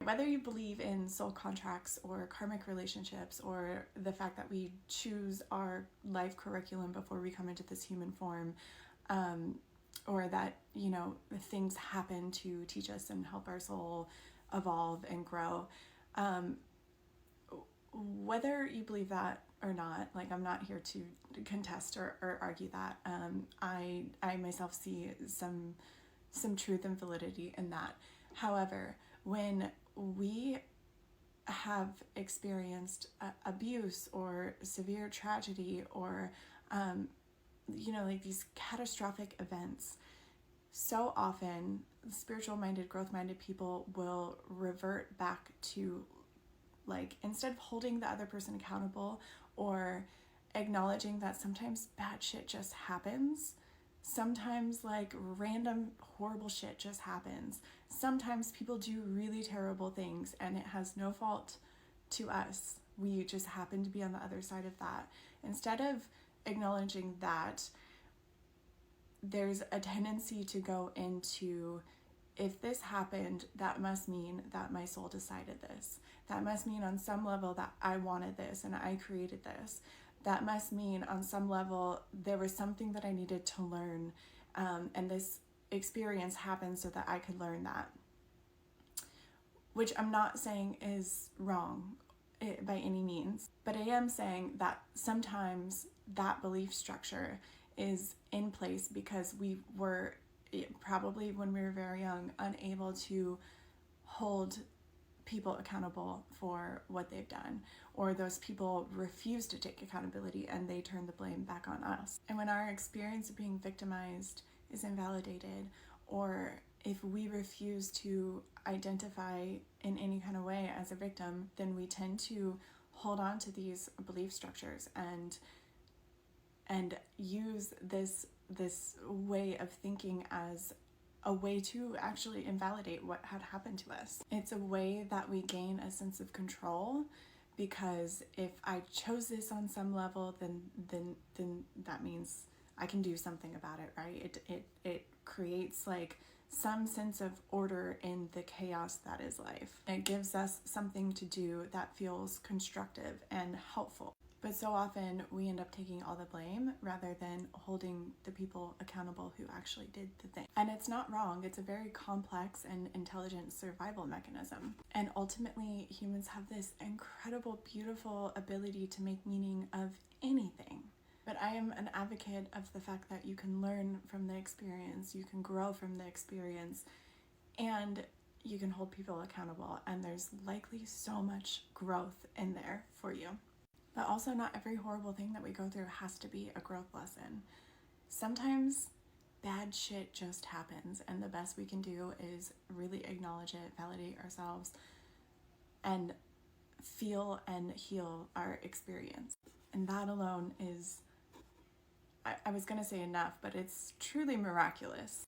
Whether you believe in soul contracts or karmic relationships or the fact that we choose our life curriculum before we come into this human form, or that, things happen to teach us and help our soul evolve and grow. Whether you believe that or not, like, I'm not here to contest or argue that. I myself see some truth and validity in that. However, when we have experienced abuse or severe tragedy or, like these catastrophic events, so often spiritual-minded, growth-minded people will revert back to, like, instead of holding the other person accountable or acknowledging that sometimes bad shit just happens, sometimes like random horrible shit just happens, sometimes people do really terrible things and it has no fault to us, we just happen to be on the other side of that. Instead of acknowledging that, there's a tendency to go into, if this happened, that must mean that my soul decided this. That must mean on some level that I wanted this and I created this. That must mean on some level there was something that I needed to learn, and this experience happened so that I could learn that. Which I'm not saying is wrong by any means, but I am saying that sometimes that belief structure is in place because we were, probably when we were very young, unable to hold people accountable for what they've done, or those people refuse to take accountability and they turn the blame back on us. And when our experience of being victimized is invalidated, or if we refuse to identify in any kind of way as a victim, then we tend to hold on to these belief structures and use this way of thinking as a way to actually invalidate what had happened to us. It's a way that we gain a sense of control, because if I chose this on some level, then that means I can do something about it, right? It creates like some sense of order in the chaos that is life. It gives us something to do that feels constructive and helpful. But so often we end up taking all the blame rather than holding the people accountable who actually did the thing. And it's not wrong. It's a very complex and intelligent survival mechanism. And ultimately, humans have this incredible, beautiful ability to make meaning of anything. But I am an advocate of the fact that you can learn from the experience, you can grow from the experience, and you can hold people accountable. And there's likely so much growth in there for you. But also, not every horrible thing that we go through has to be a growth lesson. Sometimes bad shit just happens, and the best we can do is really acknowledge it, validate ourselves, and feel and heal our experience. And that alone is, I was going to say enough, but it's truly miraculous.